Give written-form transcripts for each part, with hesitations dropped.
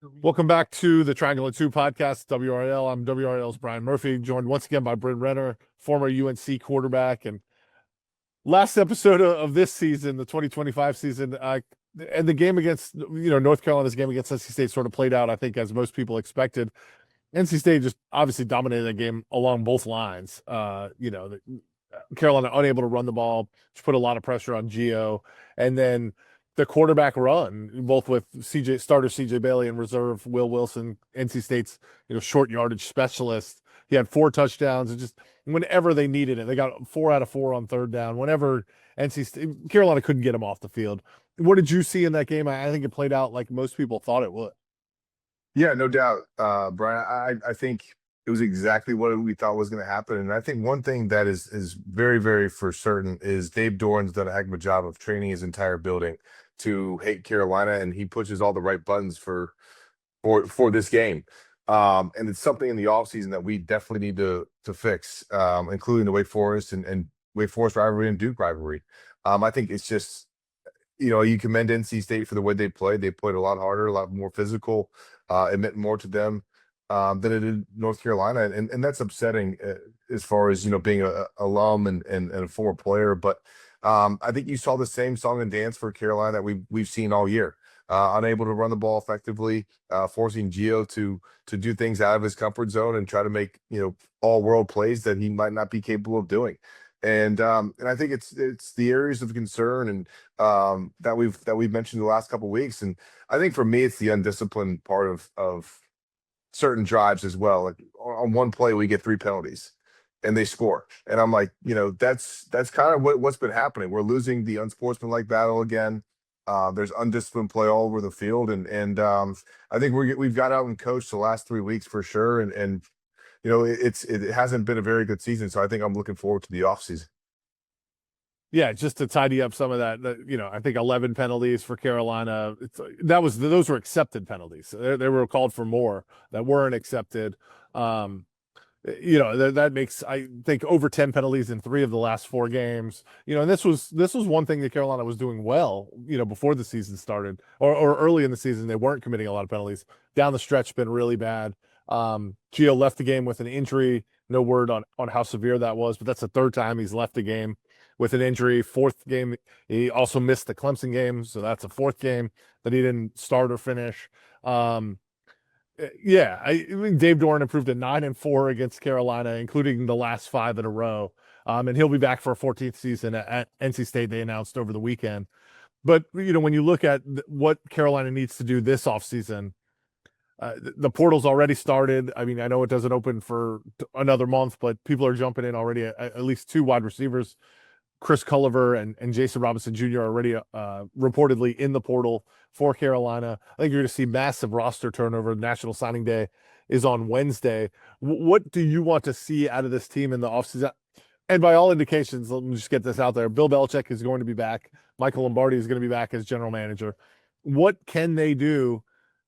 Welcome back to the Triangle and Two podcast, WRAL. I'm WRAL's Brian Murphy, joined once again by Bryn Renner, former UNC quarterback. And last episode of this season, the 2025 season, and the game against, North Carolina's game against NC State sort of played out, I think, as most people expected. NC State just obviously dominated the game along both lines. Carolina unable to run the ball, which put a lot of pressure on Gio. And then the quarterback run, both with CJ Bailey and reserve Will Wilson, NC State's short yardage specialist. He had 4 touchdowns, and just whenever they needed it, they got 4 out of 4 on third down. Whenever NC State, Carolina couldn't get him off the field. What did you see in that game? I think it played out like most people thought it would. Yeah, no doubt, Brian. I think it was exactly what we thought was going to happen. And I think one thing that is very, very for certain is Dave Doran's done a heck of a job of training his entire building to hate Carolina, and he pushes all the right buttons for this game. And it's something in the offseason that we definitely need to fix, including the Wake Forest and Wake Forest rivalry and Duke rivalry. I think it's just you commend NC State for the way they played. They played a lot harder, a lot more physical. It meant more to them than it did North Carolina, and that's upsetting as far as being a alum and a former player. But I think you saw the same song and dance for Carolina that we've seen all year. Unable to run the ball effectively, forcing Gio to do things out of his comfort zone and try to make all world plays that he might not be capable of doing. And I think it's the areas of concern and that we've mentioned the last couple of weeks. And I think for me, it's the undisciplined part of certain drives as well. Like on one play, we get 3 penalties and they score. And I'm like, that's kind of what's been happening. We're losing the unsportsmanlike battle again. There's undisciplined play all over the field. And I think we've got out and coached the last 3 weeks for sure. And it hasn't been a very good season. So I think I'm looking forward to the offseason. Yeah, just to tidy up some of that, I think 11 penalties for Carolina. Those were accepted penalties. They were called for more that weren't accepted. That makes, I think, over 10 penalties in 3 of the last 4 games. And this was one thing that Carolina was doing well, before the season started or early in the season. They weren't committing a lot of penalties. Down the stretch, been really bad. Gio left the game with an injury. No word on how severe that was, but that's the third time he's left the game with an injury. Fourth game, he also missed the Clemson game, so that's a fourth game that he didn't start or finish. Yeah, I mean, Dave Doran improved to 9-4 against Carolina, including the last 5 in a row. And he'll be back for a 14th season at NC State, they announced over the weekend. But, when you look at what Carolina needs to do this offseason, the portal's already started. I mean, I know it doesn't open for another month, but people are jumping in already. At least 2 wide receivers, Chris Culliver and Jason Robinson Jr. are already reportedly in the portal for Carolina. I think you're going to see massive roster turnover. National Signing Day is on Wednesday. What do you want to see out of this team in the offseason? And by all indications, let me just get this out there. Bill Belichick is going to be back. Michael Lombardi is going to be back as general manager. What can they do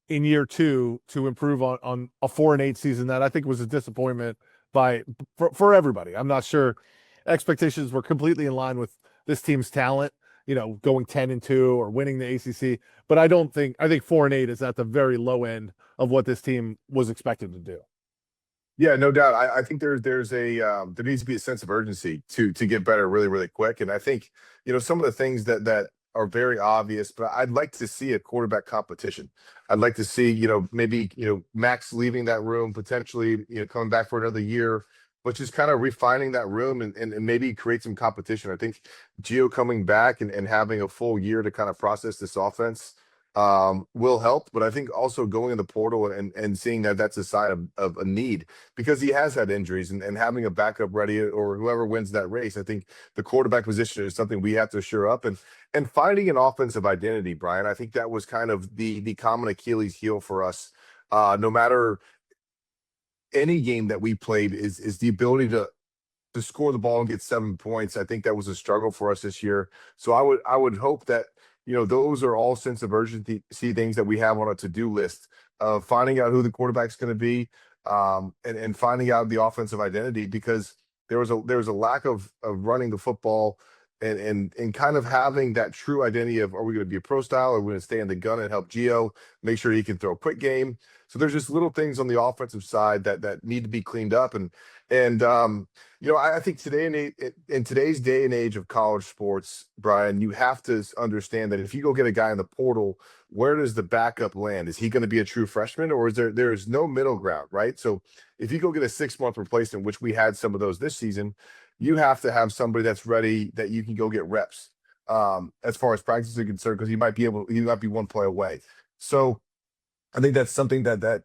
in year 2 to improve on a 4-8 season that I think was a disappointment for everybody? I'm not sure expectations were completely in line with this team's talent, going 10-2 or winning the ACC. But I think 4-8 is at the very low end of what this team was expected to do. Yeah, no doubt. I think there needs to be a sense of urgency to get better really, really quick. And I think, some of the things that are very obvious, but I'd like to see a quarterback competition. I'd like to see, maybe, Max leaving that room, potentially, coming back for another year, but just kind of refining that room and maybe create some competition. I think Gio coming back and having a full year to kind of process this offense will help. But I think also going in the portal and seeing that that's a sign of a need, because he has had injuries and having a backup ready, or whoever wins that race. I think the quarterback position is something we have to shore up and finding an offensive identity, Brian. I think that was kind of the common Achilles heel for us. No matter any game that we played, is the ability to score the ball and get 7 points. I think that was a struggle for us this year. So I would hope that those are all sense of urgency things that we have on a to-do list of finding out who the quarterback's going to be, and finding out the offensive identity, because there was a lack of running the football and kind of having that true identity of, are we going to be a pro style, or are we going to stay in the gun and help Gio make sure he can throw a quick game? So there's just little things on the offensive side that need to be cleaned up. And I think in today's day and age of college sports, Brian, you have to understand that if you go get a guy in the portal, where does the backup land? Is he going to be a true freshman, or there is no middle ground, right? So if you go get a 6-month replacement, which we had some of those this season, you have to have somebody that's ready, that you can go get reps as far as practice is concerned, because he might be one play away. So I think that's something that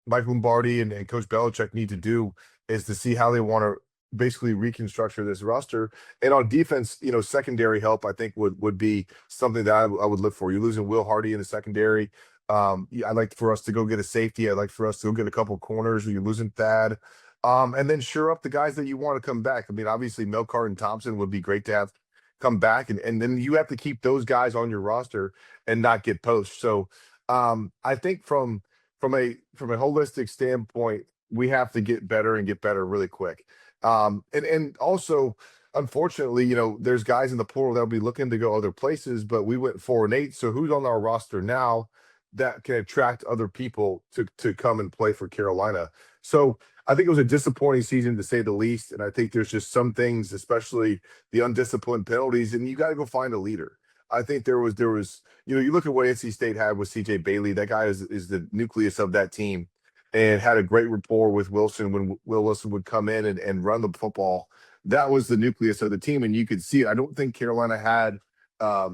Mike Lombardi and Coach Belichick need to do, is to see how they want to basically reconstruct this roster. And on defense, secondary help, I think would be something that I would look for. You're losing Will Hardy in the secondary. I'd like for us to go get a safety. I'd like for us to go get a couple corners. You're losing Thad. And then sure up the guys that you want to come back. I mean, obviously Melkart and Thompson would be great to have come back, and then you have to keep those guys on your roster and not get poached. So I think from a holistic standpoint, we have to get better and get better really quick. And also, unfortunately, there's guys in the portal that'll be looking to go other places, but we went 4-8. So who's on our roster now that can attract other people to come and play for Carolina? So I think it was a disappointing season, to say the least. And I think there's just some things, especially the undisciplined penalties, and you got to go find a leader. I think there was, you look at what NC State had with CJ Bailey. That guy is the nucleus of that team, and had a great rapport with Wilson when Will Wilson would come in and run the football. That was the nucleus of the team, and you could see it. I don't think Carolina had a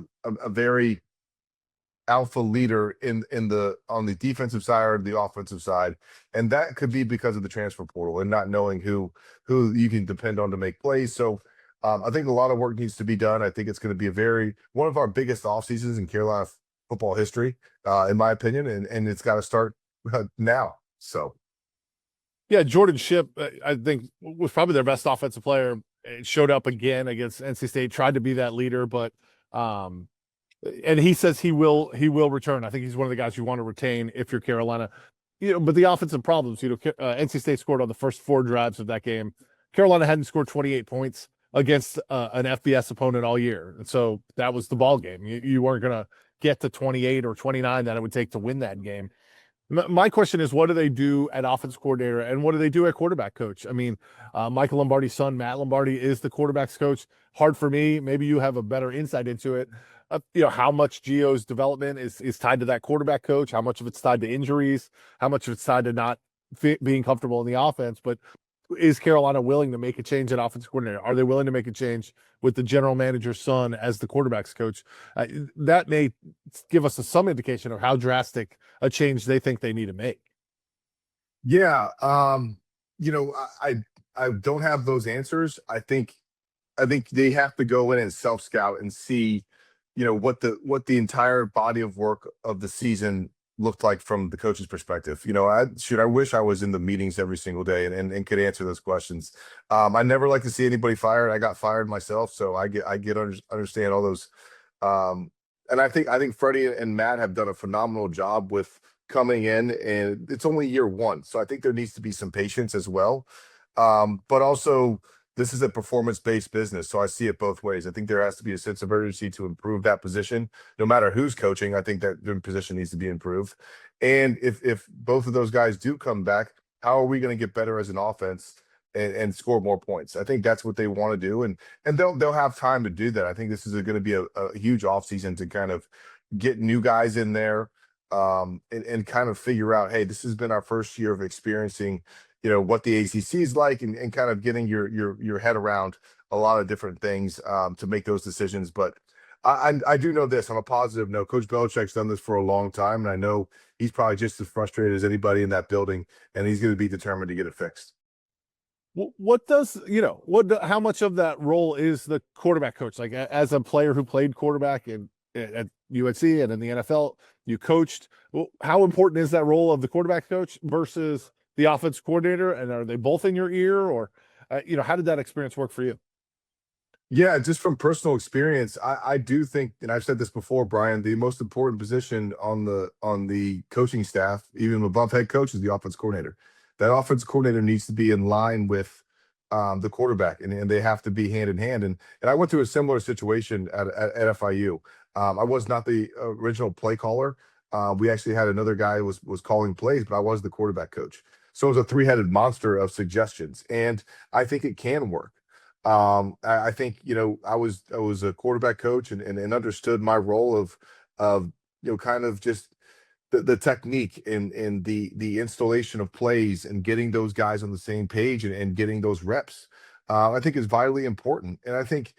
very alpha leader on the defensive side or the offensive side, and that could be because of the transfer portal and not knowing who you can depend on to make plays. So I think a lot of work needs to be done. I think it's going to be one of our biggest off seasons in Carolina football history, in my opinion, and it's got to start now. So, yeah, Jordan Shipp, I think, was probably their best offensive player. It showed up again against NC State, tried to be that leader, but and he says he will return. I think he's one of the guys you want to retain if you're Carolina. But the offensive problems, NC State scored on the first 4 drives of that game. Carolina hadn't scored 28 points against an FBS opponent all year. And so that was the ball game. You weren't going to get to 28 or 29 that it would take to win that game. My question is, what do they do at offense coordinator, and what do they do at quarterback coach? I mean, Michael Lombardi's son, Matt Lombardi, is the quarterback's coach. Hard for me. Maybe you have a better insight into it. How much Gio's development is tied to that quarterback coach, how much of it's tied to injuries, how much of it's tied to not being comfortable in the offense. But is Carolina willing to make a change at offense coordinator? Are they willing to make a change with the general manager's son as the quarterback's coach? That may give us some indication of how drastic a change they think they need to make. Yeah. I don't have those answers. I think they have to go in and self-scout and see, what the entire body of work of the season looked like from the coach's perspective. I wish I was in the meetings every single day and could answer those questions. I never like to see anybody fired. I got fired myself, so I understand all those. And I think Freddie and Matt have done a phenomenal job with coming in, and it's only year 1, so I think there needs to be some patience as well. But also, this is a performance-based business, so I see it both ways. I think there has to be a sense of urgency to improve that position. No matter who's coaching, I think that their position needs to be improved. And if both of those guys do come back, how are we going to get better as an offense and score more points? I think that's what they want to do, and they'll have time to do that. I think this is going to be a huge offseason to kind of get new guys in there, and kind of figure out, hey, this has been our first year of experiencing what the ACC is like, and kind of getting your head around a lot of different things to make those decisions. But I do know this on a positive note. Coach Belichick's done this for a long time, and I know he's probably just as frustrated as anybody in that building, and he's going to be determined to get it fixed. How much of that role is the quarterback coach? Like, as a player who played quarterback at UNC and in the NFL, you coached. How important is that role of the quarterback coach versus the offense coordinator? And are they both in your ear, or, how did that experience work for you? Yeah, just from personal experience, I do think, and I've said this before, Brian, the most important position on the coaching staff, even above head coach, is the offense coordinator. That offense coordinator needs to be in line with the quarterback, and they have to be hand in hand. And I went through a similar situation at FIU. I was not the original play caller. We actually had another guy who was calling plays, but I was the quarterback coach. So it was a three-headed monster of suggestions, and I think it can work. I think I was a quarterback coach and understood my role of kind of just the technique and the installation of plays and getting those guys on the same page and getting those reps. I think is vitally important, and I think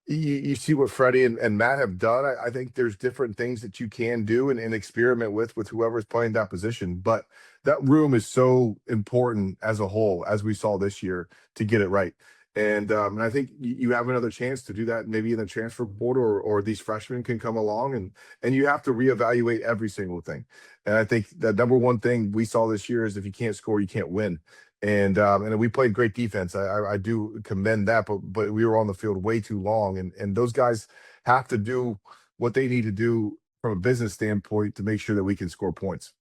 you see what Freddie and Matt have done. I think there's different things that you can do and experiment with whoever's playing that position. But that room is so important as a whole, as we saw this year, to get it right. And I think you have another chance to do that, maybe in the transfer portal, or these freshmen can come along, and you have to reevaluate every single thing. And I think the number one thing we saw this year is if you can't score, you can't win. And we played great defense. I do commend that, but we were on the field way too long, and those guys have to do what they need to do from a business standpoint to make sure that we can score points.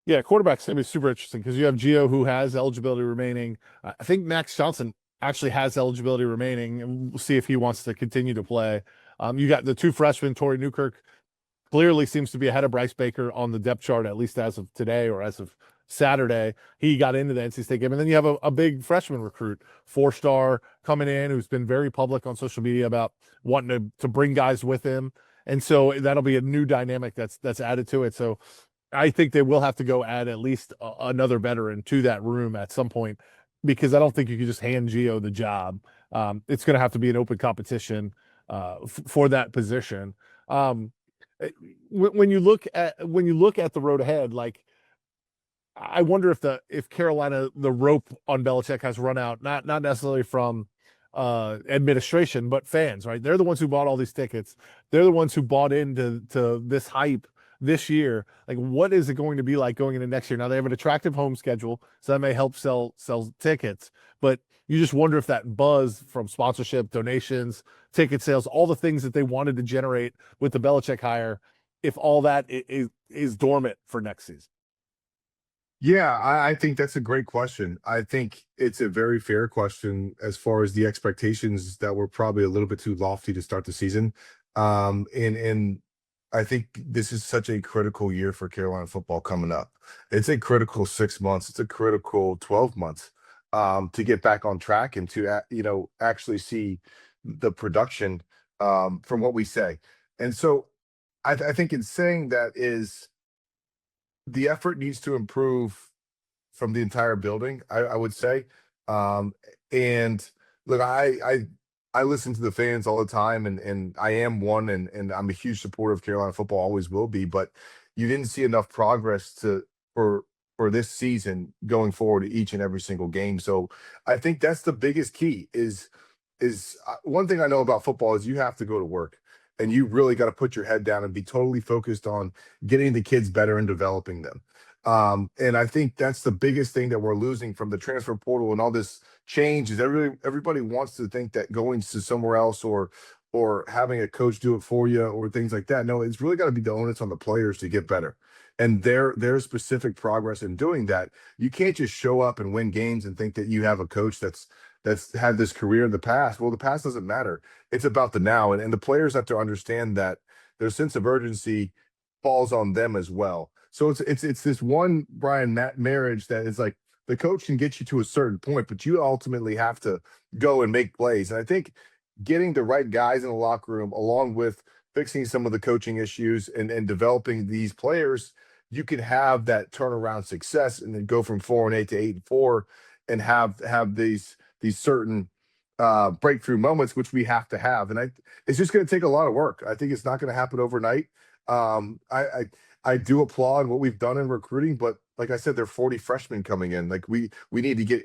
Yeah, quarterback's gonna be super interesting because you have Gio who has eligibility remaining. I think Max Johnson actually has eligibility remaining, and we'll see if he wants to continue to play. You got the two freshmen, Torrey Newkirk, clearly seems to be ahead of Bryce Baker on the depth chart, at least as of today or as of Saturday. He got into the NC State game. And then you have a big freshman recruit, 4-star coming in, who's been very public on social media about wanting to bring guys with him. And so that'll be a new dynamic that's added to it. So I think they will have to go add at least another veteran to that room at some point, because I don't think you can just hand Gio the job. It's going to have to be an open competition for that position. When you look at the road ahead, like, I wonder if Carolina, the rope on Belichick has run out, not necessarily from administration, but fans, right? They're the ones who bought all these tickets. They're the ones who bought into this hype this year. Like, what is it going to be like going into next year? Now they have an attractive home schedule, so that may help sell tickets, but you just wonder if that buzz from sponsorship, donations, ticket sales, all the things that they wanted to generate with the Belichick hire, if all that is dormant for next season. Yeah, I think that's a great question. I think it's a very fair question as far as the expectations that were probably a little bit too lofty to start the season. And I think this is such a critical year for Carolina football coming up. It's a critical 6 months. It's a critical 12 months to get back on track and to actually see the production from what we say. And so I think in saying that is the effort needs to improve from the entire building, I would say. And look, I listen to the fans all the time, and I am one, and I'm a huge supporter of Carolina football, always will be. But you didn't see enough progress for this season going forward to each and every single game. So I think that's the biggest key. Is one thing I know about football is you have to go to work. And you really got to put your head down and be totally focused on getting the kids better and developing them. And I think that's the biggest thing that we're losing from the transfer portal and all this change is everybody wants to think that going to somewhere else or having a coach do it for you or things like that. No, it's really got to be the onus on the players to get better. And their specific progress in doing that. You can't just show up and win games and think that you have a coach that's had this career in the past. Well, the past doesn't matter. It's about the now. And the players have to understand that their sense of urgency falls on them as well. So it's this one, Brian, marriage that is like the coach can get you to a certain point, but you ultimately have to go and make plays. And I think getting the right guys in the locker room, along with fixing some of the coaching issues and developing these players, you can have that turnaround success and then go from 4-8 to 8-4 and have these certain breakthrough moments, which we have to have. And it's just going to take a lot of work. I think it's not going to happen overnight. I do applaud what we've done in recruiting, but like I said, there are 40 freshmen coming in. Like we need to get,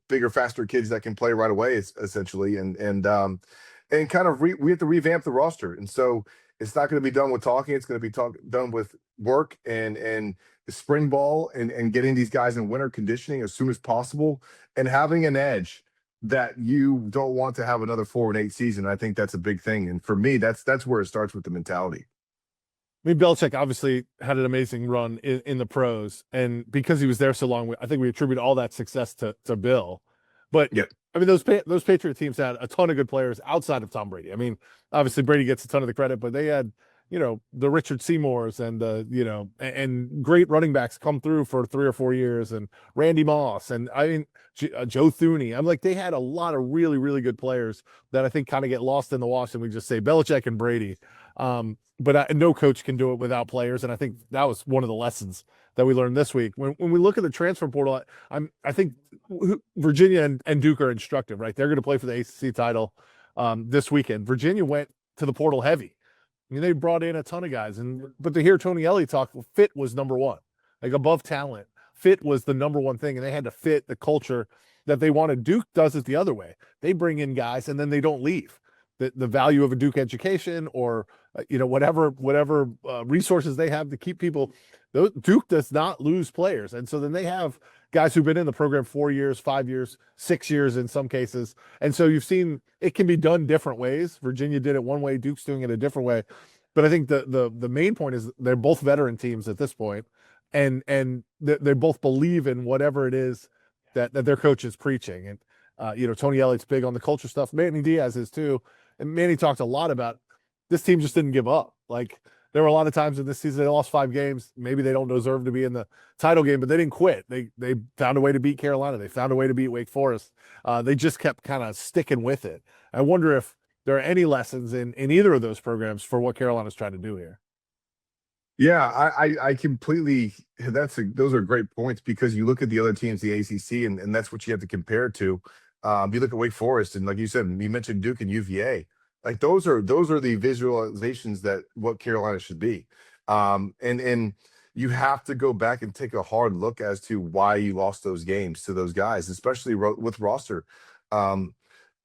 bigger, faster kids that can play right away, essentially. And kind of we have to revamp the roster. And so it's not going to be done with talking. It's going to be done with work and spring ball and getting these guys in winter conditioning as soon as possible and having an edge that you don't want to have another 4-8 season. I think that's a big thing. And for me, that's where it starts with the mentality. I mean, Belichick obviously had an amazing run in the pros, and because he was there so long, I think we attribute all that success to Bill. But Yeah. I mean, those Patriot teams had a ton of good players outside of Tom Brady. I mean, obviously Brady gets a ton of the credit, but they had, the Richard Seymours and and great running backs come through for 3 or 4 years, and Randy Moss, and I mean Joe Thuney. I'm like, they had a lot of really really good players that I think kind of get lost in the wash, and we just say Belichick and Brady. But no coach can do it without players, and I think that was one of the lessons that we learned this week. When we look at the transfer portal, I think Virginia and Duke are instructive, right? They're going to play for the ACC title this weekend. Virginia went to the portal heavy. I mean, they brought in a ton of guys, but to hear Tony Elliott talk, fit was number one, like above talent. Fit was the number one thing, and they had to fit the culture that they wanted. Duke does it the other way. They bring in guys, and then they don't leave. The value of a Duke education, or whatever resources they have to keep people. Duke does not lose players, and so then they have guys who've been in the program 4 years, 5 years, 6 years in some cases. And so you've seen it can be done different ways. Virginia did it one way, Duke's doing it a different way. But I think the main point is they're both veteran teams at this point, and they both believe in whatever it is that their coach is preaching. And Tony Elliott's big on the culture stuff. Manny Diaz is too. And Manny talked a lot about this team just didn't give up. Like, there were a lot of times in this season they lost 5 games. Maybe they don't deserve to be in the title game, but they didn't quit. They found a way to beat Carolina. They found a way to beat Wake Forest. They just kept kind of sticking with it. I wonder if there are any lessons in either of those programs for what Carolina's trying to do here. Yeah, I completely. Those are great points, because you look at the other teams, the ACC, and that's what you have to compare it to. You look at Wake Forest, and like you said, you mentioned Duke and UVA. Like, those are the visualizations that what Carolina should be. And you have to go back and take a hard look as to why you lost those games to those guys, especially with roster. Um,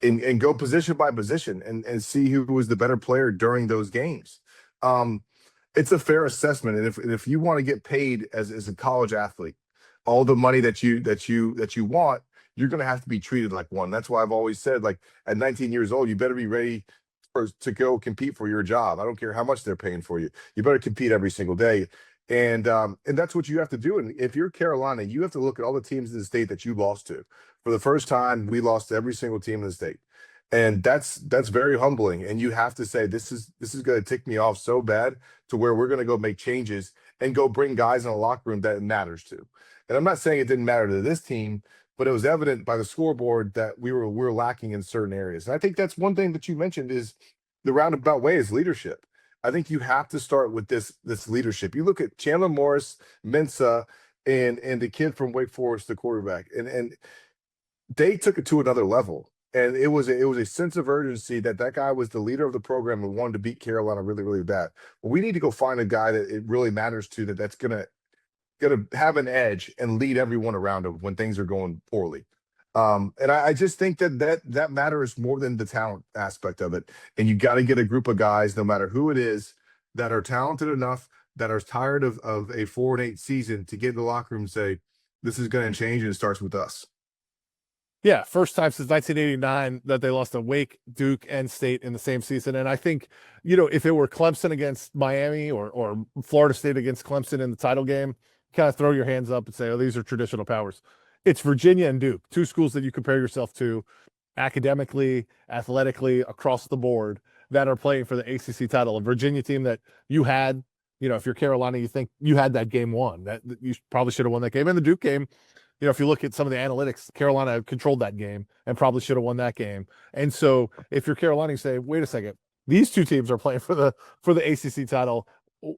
and go position by position and see who was the better player during those games. It's a fair assessment, and if you want to get paid as a college athlete, all the money that you want, you're going to have to be treated like one. That's why I've always said, like, at 19 years old, you better be ready to go compete for your job. I don't care how much they're paying for you. You better compete every single day, and that's what you have to do. And if you're Carolina, you have to look at all the teams in the state that you lost to. For the first time, we lost to every single team in the state. And that's very humbling. And you have to say, this is going to tick me off so bad, to where we're going to go make changes and go bring guys in the locker room that it matters to. And I'm not saying it didn't matter to this team, but it was evident by the scoreboard that we're lacking in certain areas. And I think that's one thing that you mentioned, is the roundabout way is leadership. I think you have to start with this leadership. You look at Chandler Morris, Mensa, and the kid from Wake Forest, the quarterback, and they took it to another level. And it was a sense of urgency that guy was the leader of the program and wanted to beat Carolina really, really bad. Well, we need to go find a guy that it really matters to, that's gonna have an edge and lead everyone around him when things are going poorly. And I just think that matters more than the talent aspect of it. And you got to get a group of guys, no matter who it is, that are talented enough, that are tired of a 4-8 season, to get in the locker room and say, this is going to change, and it starts with us. Yeah, first time since 1989 that they lost to Wake, Duke, and State in the same season. And I think, if it were Clemson against Miami, or Florida State against Clemson in the title game, kind of throw your hands up and say, oh, these are traditional powers. It's Virginia and Duke, two schools that you compare yourself to academically, athletically, across the board, that are playing for the ACC title. A Virginia team that you had, if you're Carolina, you think you had that game won, that you probably should have won that game. And the Duke game, if you look at some of the analytics, Carolina controlled that game and probably should have won that game. And so if you're Carolina, you say, wait a second, these two teams are playing for the ACC title.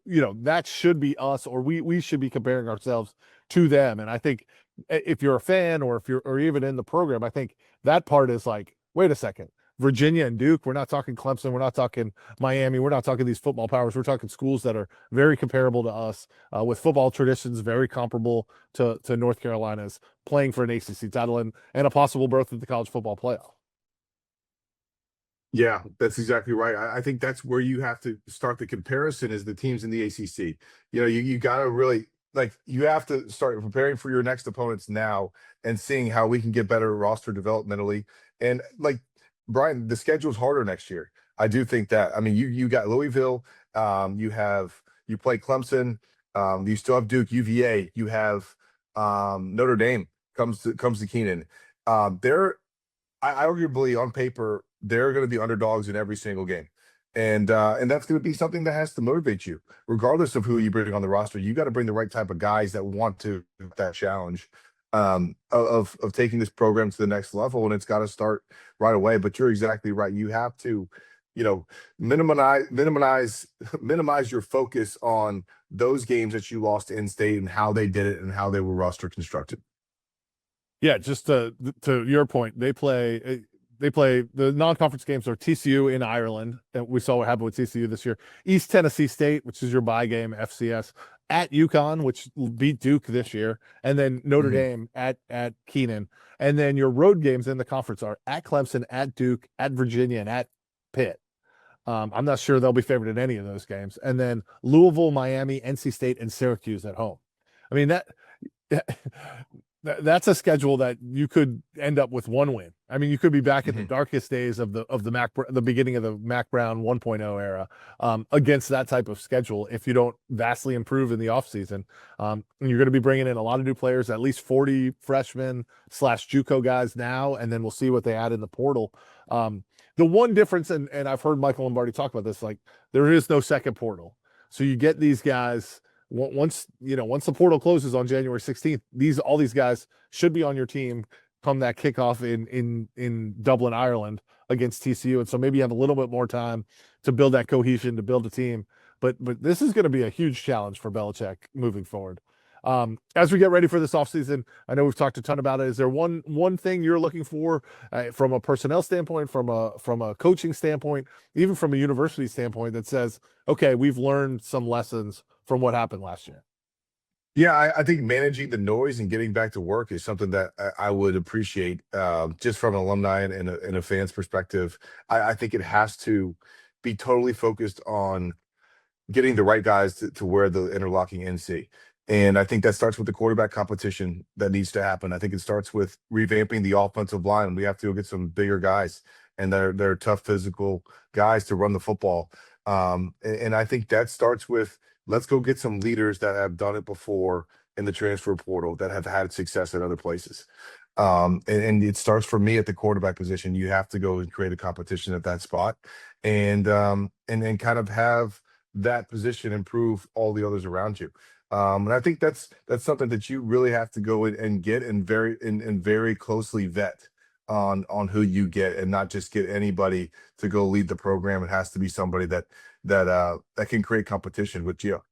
That should be us, or we should be comparing ourselves to them. And I think if you're a fan, or or even in the program, I think that part is like, wait a second, Virginia and Duke, we're not talking Clemson, we're not talking Miami, we're not talking these football powers, we're talking schools that are very comparable to us, with football traditions very comparable to North Carolina's, playing for an ACC title and a possible berth at the college football playoff. Yeah, that's exactly right. I think that's where you have to start the comparison, is the teams in the ACC. You got to really, like, you have to start preparing for your next opponents now, and seeing how we can get better roster developmentally. And, like, Brian, the schedule's harder next year. I do think that. I mean, you got Louisville, you play Clemson, you still have Duke, UVA, you have Notre Dame comes to Keenan. They're arguably on paper they're going to be underdogs in every single game, and that's going to be something that has to motivate you, regardless of who you bring on the roster. You got to bring the right type of guys that want to that challenge of taking this program to the next level, and it's got to start right away. But you're exactly right. You have to, you know, minimize your focus on those games that you lost to in-state and how they did it and how they were roster constructed. Yeah, just to your point, they play the non-conference games are TCU in Ireland, and we saw what happened with TCU this year. East Tennessee State, which is your bye game, FCS, at UConn, which beat Duke this year, and then Notre Dame at Keenan, and then your road games in the conference are at Clemson, at Duke, at Virginia, and at Pitt. I'm not sure they'll be favored in any of those games, and then Louisville, Miami, NC State, and Syracuse at home. I mean that. That's a schedule that you could end up with one win. I mean, you could be back in the darkest days of the beginning of the Mac Brown 1.0 era against that type of schedule if you don't vastly improve in the offseason. And you're going to be bringing in a lot of new players, at least 40 freshmen / JUCO guys now, and then we'll see what they add in the portal. The one difference, and I've heard Michael Lombardi talk about this, like there is no second portal. So you get these guys once the portal closes on January 16th, all these guys should be on your team come that kickoff in Dublin, Ireland against TCU. And so maybe you have a little bit more time to build that cohesion, to build a team. But this is going to be a huge challenge for Belichick moving forward. As we get ready for this offseason, I know we've talked a ton about it. Is there one thing you're looking for from a personnel standpoint, from a coaching standpoint, even from a university standpoint that says, okay, we've learned some lessons from what happened last year? Yeah, I think managing the noise and getting back to work is something that I would appreciate just from an alumni and a fan's perspective. I think it has to be totally focused on getting the right guys to wear the interlocking NC. And I think that starts with the quarterback competition that needs to happen. I think it starts with revamping the offensive line. We have to go get some bigger guys, and they're tough physical guys to run the football. And I think that starts with let's go get some leaders that have done it before in the transfer portal that have had success at other places. And it starts for me at the quarterback position. You have to go and create a competition at that spot, and then kind of have that position improve all the others around you. And I think that's something that you really have to go and get and very closely vet on who you get, and not just get anybody to go lead the program. It has to be somebody that can create competition with you.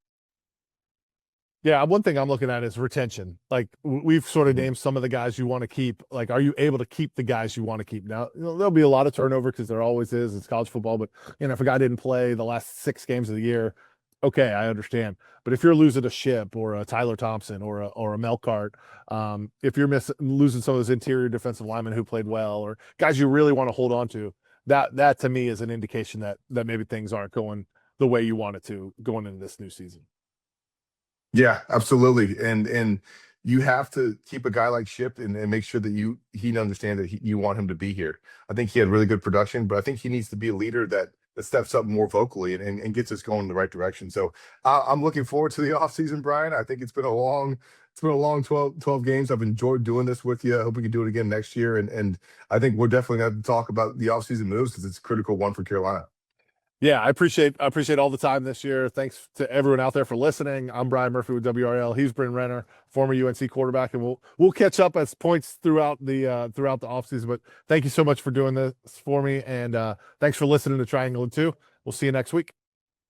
Yeah, one thing I'm looking at is retention. Like we've sort of named some of the guys you want to keep. Like, are you able to keep the guys you want to keep? Now, there'll be a lot of turnover because there always is. It's college football, but if a guy didn't play the last 6 games of the year, okay, I understand. But if you're losing a Ship or a Tyler Thompson or a Melcart, if you're losing some of those interior defensive linemen who played well, or guys you really want to hold on to, that to me is an indication that maybe things aren't going the way you want it to going into this new season. Yeah, absolutely. And you have to keep a guy like Ship and make sure that he understands that you want him to be here. I think he had really good production, but I think he needs to be a leader that steps up more vocally and gets us going in the right direction. So I'm looking forward to the offseason, Brian. I think it's been a long 12 games. I've enjoyed doing this with you. I hope we can do it again next year. And I think we're definitely going to talk about the offseason moves because it's a critical one for Carolina. Yeah, I appreciate all the time this year. Thanks to everyone out there for listening. I'm Brian Murphy with WRAL. He's Bryn Renner, former UNC quarterback, and we'll catch up as points throughout the offseason. But thank you so much for doing this for me, and thanks for listening to Triangle and Two. We'll see you next week.